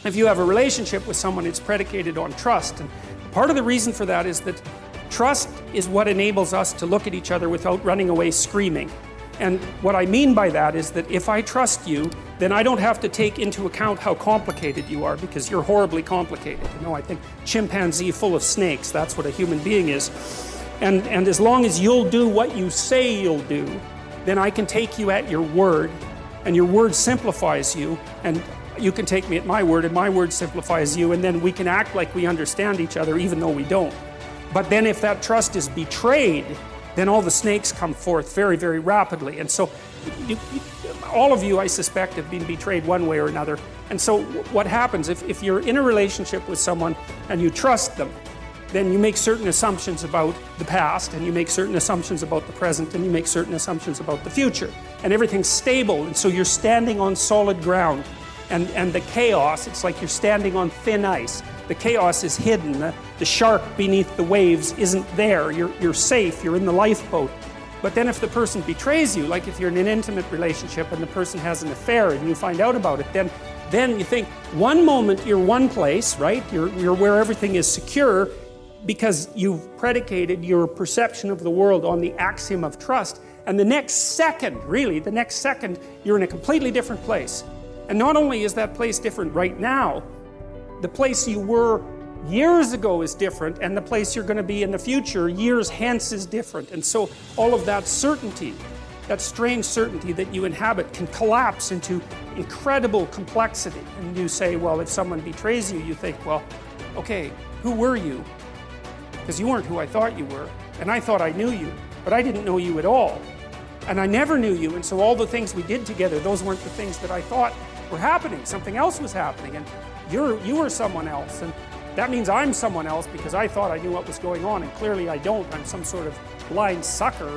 If you have a relationship with someone, it's predicated on trust. And part of the reason for that is that trust is what enables us to look at each other without running away screaming. And what I mean by that is that if I trust you, then I don't have to take into account how complicated you are, because you're horribly complicated. You know, I think chimpanzee full of snakes, that's what a human being is. And as long as you'll do what you say you'll do, then I can take you at your word, and your word simplifies you, and you can take me at my word, and my word simplifies you, and then we can act like we understand each other even though we don't. But then if that trust is betrayed, then all the snakes come forth very, very rapidly. And so all of you, I suspect, have been betrayed one way or another. And so what happens, if you're in a relationship with someone and you trust them, then you make certain assumptions about the past, and you make certain assumptions about the present, and you make certain assumptions about the future. And everything's stable, and so you're standing on solid ground. And the chaos, it's like you're standing on thin ice. The chaos is hidden. The shark beneath the waves isn't there. You're safe, you're in the lifeboat. But then if the person betrays you, like if you're in an intimate relationship and the person has an affair and you find out about it, then you think, one moment you're one place, right? You're where everything is secure because you've predicated your perception of the world on the axiom of trust. And the next second, really, the next second, you're in a completely different place. And not only is that place different right now, the place you were years ago is different, and the place you're going to be in the future, years hence, is different. And so all of that certainty, that strange certainty that you inhabit, can collapse into incredible complexity. And you say, well, if someone betrays you, you think, well, okay, who were you? Because you weren't who I thought you were, and I thought I knew you, but I didn't know you at all. And I never knew you, and so all the things we did together, those weren't the things that I thought were happening. Something else was happening, and you were someone else, and that means I'm someone else because I thought I knew what was going on, and clearly I don't. I'm some sort of blind sucker,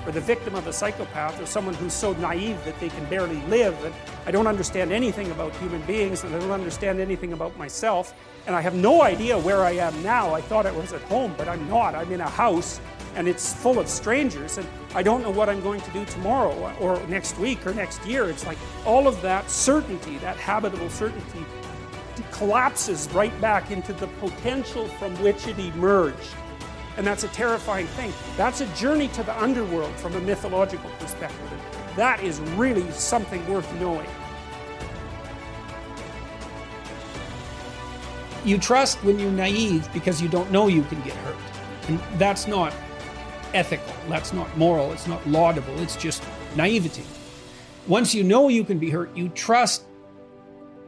or the victim of a psychopath, or someone who's so naive that they can barely live, and I don't understand anything about human beings, and I don't understand anything about myself, and I have no idea where I am now. I thought I was at home, but I'm not. I'm in a house, and it's full of strangers, and I don't know what I'm going to do tomorrow, or next week, or next year. It's like all of that certainty, that habitable certainty, collapses right back into the potential from which it emerged. And that's a terrifying thing. That's a journey to the underworld from a mythological perspective. And that is really something worth knowing. You trust when you're naive because you don't know you can get hurt. And that's not ethical, that's not moral, it's not laudable, it's just naivety. Once you know you can be hurt, you trust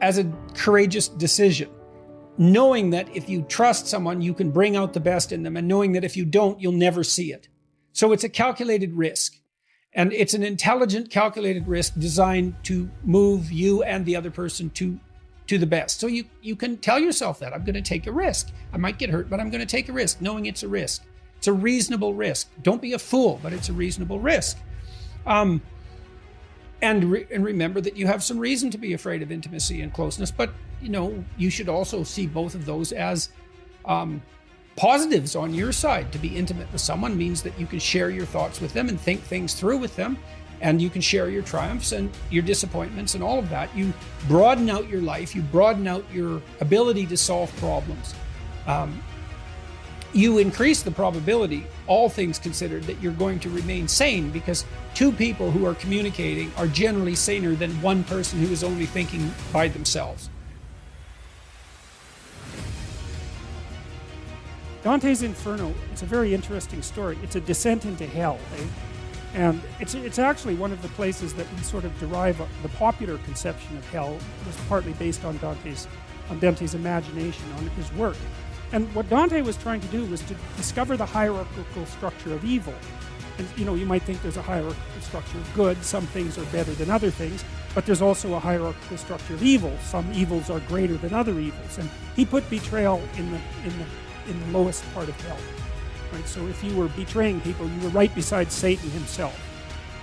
as a courageous decision, knowing that if you trust someone, you can bring out the best in them, and knowing that if you don't, you'll never see it. So it's a calculated risk, and it's an intelligent, calculated risk designed to move you and the other person to the best. So you can tell yourself that, I'm going to take a risk. I might get hurt, but I'm going to take a risk, knowing it's a risk. It's a reasonable risk. Don't be a fool, but it's a reasonable risk. And remember that you have some reason to be afraid of intimacy and closeness, but you should also see both of those as positives on your side. To be intimate with someone means that you can share your thoughts with them and think things through with them, and you can share your triumphs and your disappointments and all of that. You broaden out your life, you broaden out your ability to solve problems. You increase the probability, all things considered, that you're going to remain sane, because two people who are communicating are generally saner than one person who is only thinking by themselves. Dante's Inferno, it's a very interesting story. It's a descent into hell, eh? And it's actually one of the places that we sort of derive the popular conception of hell. It was partly based on Dante's imagination, on his work. And what Dante was trying to do was to discover the hierarchical structure of evil. And you might think there's a hierarchical structure of good. Some things are better than other things, but there's also a hierarchical structure of evil. Some evils are greater than other evils. And he put betrayal in the lowest part of hell. Right? So if you were betraying people, you were right beside Satan himself.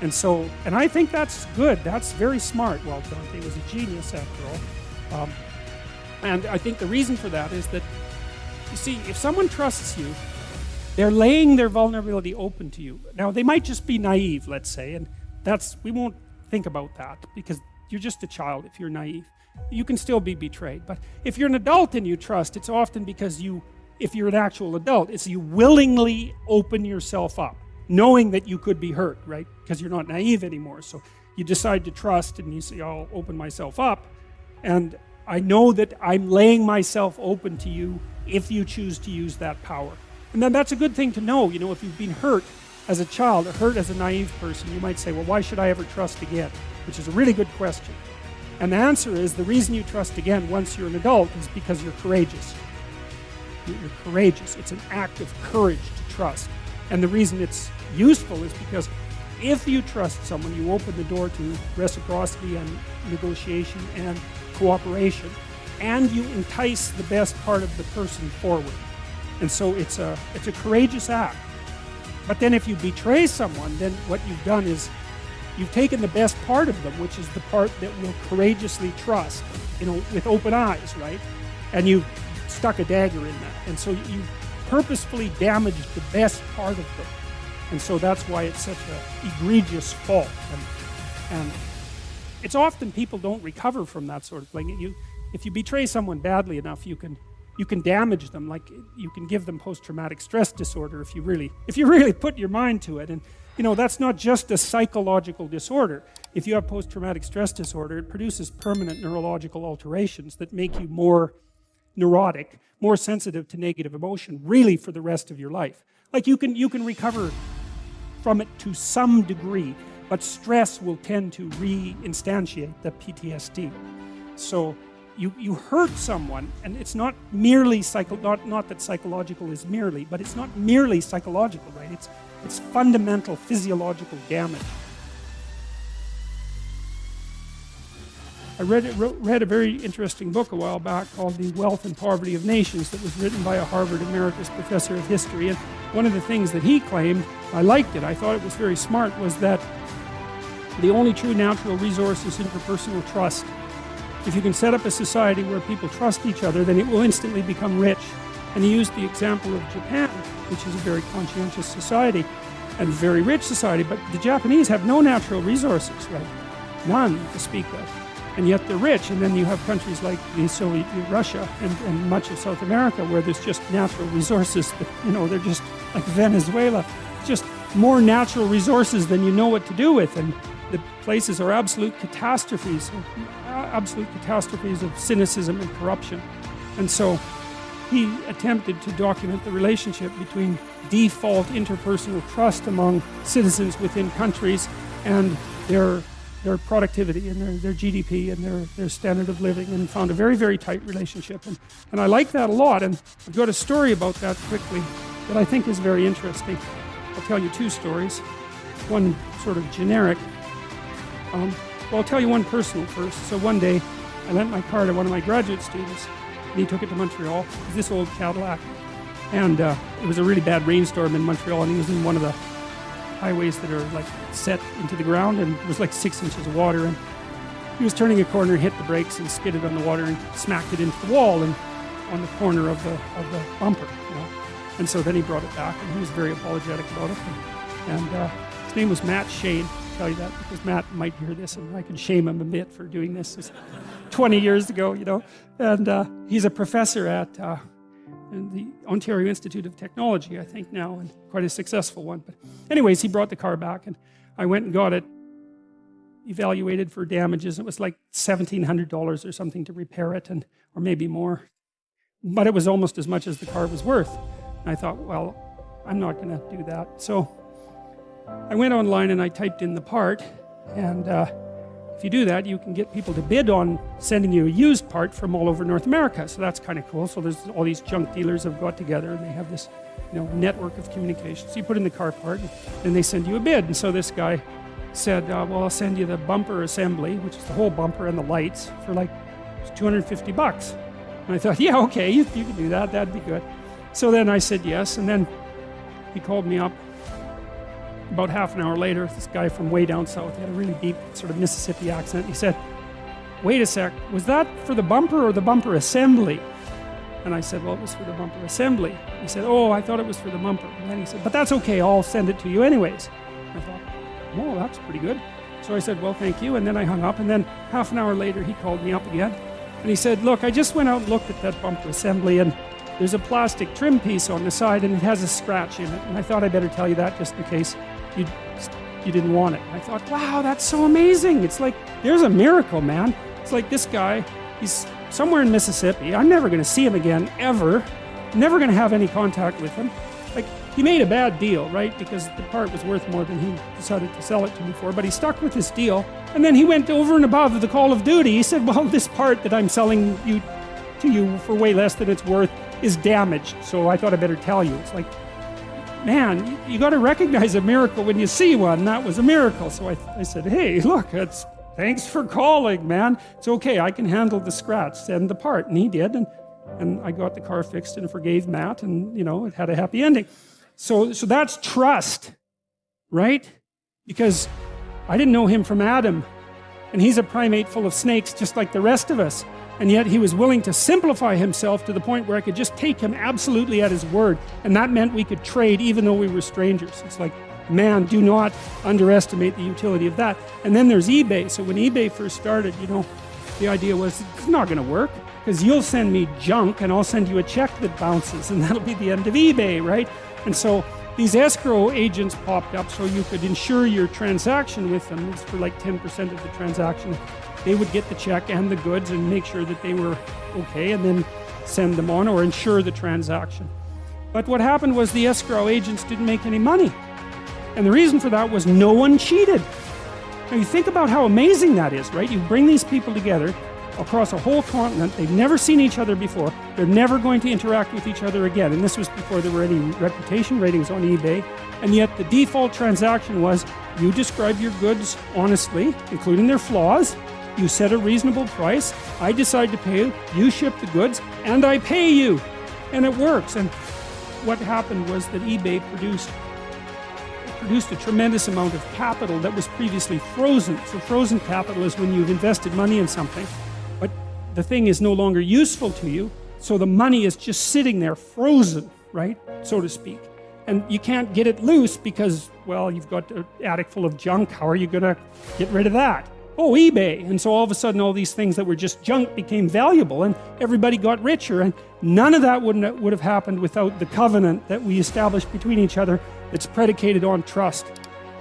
And I think that's good. That's very smart. Well, Dante was a genius after all. And I think the reason for that is that, you see, if someone trusts you, they're laying their vulnerability open to you. Now, they might just be naive, let's say, and we won't think about that, because you're just a child if you're naive. You can still be betrayed. But if you're an adult and you trust, it's often because if you're an actual adult, it's you willingly open yourself up, knowing that you could be hurt, right? Because you're not naive anymore. So you decide to trust and you say, I'll open myself up. And I know that I'm laying myself open to you if you choose to use that power. And then that's a good thing to know. You know, if you've been hurt as a child or hurt as a naive person, you might say, well, why should I ever trust again? Which is a really good question. And the answer is, the reason you trust again once you're an adult is because you're courageous. You're courageous. It's an act of courage to trust. And the reason it's useful is because if you trust someone, you open the door to reciprocity and negotiation and cooperation, and you entice the best part of the person forward. And so it's a courageous act. But then if you betray someone, then what you've done is you've taken the best part of them, which is the part that will courageously trust, you know, with open eyes, right? And you've stuck a dagger in that. And so you purposefully damaged the best part of them. And so that's why it's such an egregious fault. And it's often people don't recover from that sort of thing. If you betray someone badly enough, you can damage them. Like, you can give them post-traumatic stress disorder if you really put your mind to it. And you know, that's not just a psychological disorder. If you have post-traumatic stress disorder, it produces permanent neurological alterations that make you more neurotic, more sensitive to negative emotion, really for the rest of your life. Like, you can recover from it to some degree, but stress will tend to re-instantiate the PTSD. So you hurt someone, and it's not merely not that psychological is merely, but it's not merely psychological, right? It's fundamental physiological damage. I read a very interesting book a while back called The Wealth and Poverty of Nations that was written by a Harvard emeritus professor of history. And one of the things that he claimed, I liked it, I thought it was very smart, was that the only true natural resource is interpersonal trust. If you can set up a society where people trust each other, then it will instantly become rich. And he used the example of Japan, which is a very conscientious society and very rich society, but the Japanese have no natural resources, right? None to speak of. And yet they're rich. And then you have countries like the Soviet Russia and much of South America where there's just natural resources that, you know, they're just like Venezuela, just more natural resources than you know what to do with. And the places are absolute catastrophes of cynicism and corruption. And so he attempted to document the relationship between default interpersonal trust among citizens within countries and their productivity and their GDP and their standard of living, and found a very, very tight relationship. And I like that a lot. And I've got a story about that quickly that I think is very interesting. I'll tell you two stories. One sort of generic. Well, I'll tell you one personal first. So one day, I lent my car to one of my graduate students, and he took it to Montreal. It was this old Cadillac. And it was a really bad rainstorm in Montreal, and he was in one of the highways that are like set into the ground, and there was like 6 inches of water, and he was turning a corner, hit the brakes and skidded on the water and smacked it into the wall and on the corner of the bumper, you know. And so then he brought it back, and he was very apologetic about it. And his name was Matt Shane. I'll tell you that because Matt might hear this, and I can shame him a bit for doing this. It was 20 years ago, you know. And he's a professor at the Ontario Institute of Technology, I think now, and quite a successful one. But anyways, he brought the car back, and I went and got it evaluated for damages. It was like $1,700 or something to repair it, or maybe more. But it was almost as much as the car was worth. And I thought, well, I'm not going to do that. So I went online and I typed in the part, and if you do that, you can get people to bid on sending you a used part from all over North America. So that's kind of cool. So there's all these junk dealers have got together, and they have this, you know, network of communication. So you put in the car part, and they send you a bid. And so this guy said, well, I'll send you the bumper assembly, which is the whole bumper and the lights, for like $250. And I thought, yeah, okay, you can do that. That'd be good. So then I said yes, and then he called me up. About half an hour later, this guy from way down south, he had a really deep sort of Mississippi accent. He said, wait a sec, was that for the bumper or the bumper assembly? And I said, well, it was for the bumper assembly. He said, oh, I thought it was for the bumper. And then he said, but that's okay, I'll send it to you anyways. I thought, oh, that's pretty good. So I said, well, thank you. And then I hung up. And then half an hour later, he called me up again. And he said, look, I just went out and looked at that bumper assembly, and there's a plastic trim piece on the side, and it has a scratch in it. And I thought I'd better tell you that just in case you didn't want it. And I thought, wow, that's so amazing. It's like, there's a miracle, man. It's like this guy, he's somewhere in Mississippi. I'm never going to see him again, ever. Never going to have any contact with him. Like, he made a bad deal, right? Because the part was worth more than he decided to sell it to me for. But he stuck with his deal. And then he went over and above the call of duty. He said, well, this part that I'm selling to you for way less than it's worth is damaged. So I thought I'd better tell you. It's like, man, you got to recognize a miracle when you see one. That was a miracle. So I said, hey, look, thanks for calling, man. It's okay. I can handle the scratch. Send the part. And he did. And I got the car fixed and forgave Matt. And, it had a happy ending. So that's trust, right? Because I didn't know him from Adam. And he's a primate full of snakes just like the rest of us. And yet he was willing to simplify himself to the point where I could just take him absolutely at his word. And that meant we could trade even though we were strangers. It's like, man, do not underestimate the utility of that. And then there's eBay. So when eBay first started, the idea was, it's not going to work. Because you'll send me junk and I'll send you a check that bounces, and that'll be the end of eBay, right? And so these escrow agents popped up so you could insure your transaction with them. It's for like 10% of the transaction. They would get the check and the goods and make sure that they were okay, and then send them on or insure the transaction. But what happened was the escrow agents didn't make any money. And the reason for that was no one cheated. Now you think about how amazing that is, right? You bring these people together across a whole continent. They've never seen each other before. They're never going to interact with each other again. And this was before there were any reputation ratings on eBay. And yet the default transaction was, you describe your goods honestly, including their flaws. You set a reasonable price. I decide to pay you. You ship the goods, and I pay you. And it works. And what happened was that eBay produced a tremendous amount of capital that was previously frozen. So frozen capital is when you've invested money in something, but the thing is no longer useful to you, so the money is just sitting there frozen, right, so to speak. And you can't get it loose because, well, you've got an attic full of junk. How are you going to get rid of that? Oh, eBay. And so all of a sudden all these things that were just junk became valuable, and everybody got richer. And none of that would have happened without the covenant that we established between each other that's predicated on trust.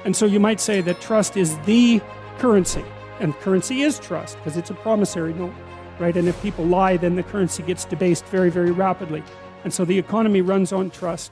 And so you might say that trust is the currency. And currency is trust because it's a promissory note, right? And if people lie, then the currency gets debased very, very rapidly. And so the economy runs on trust.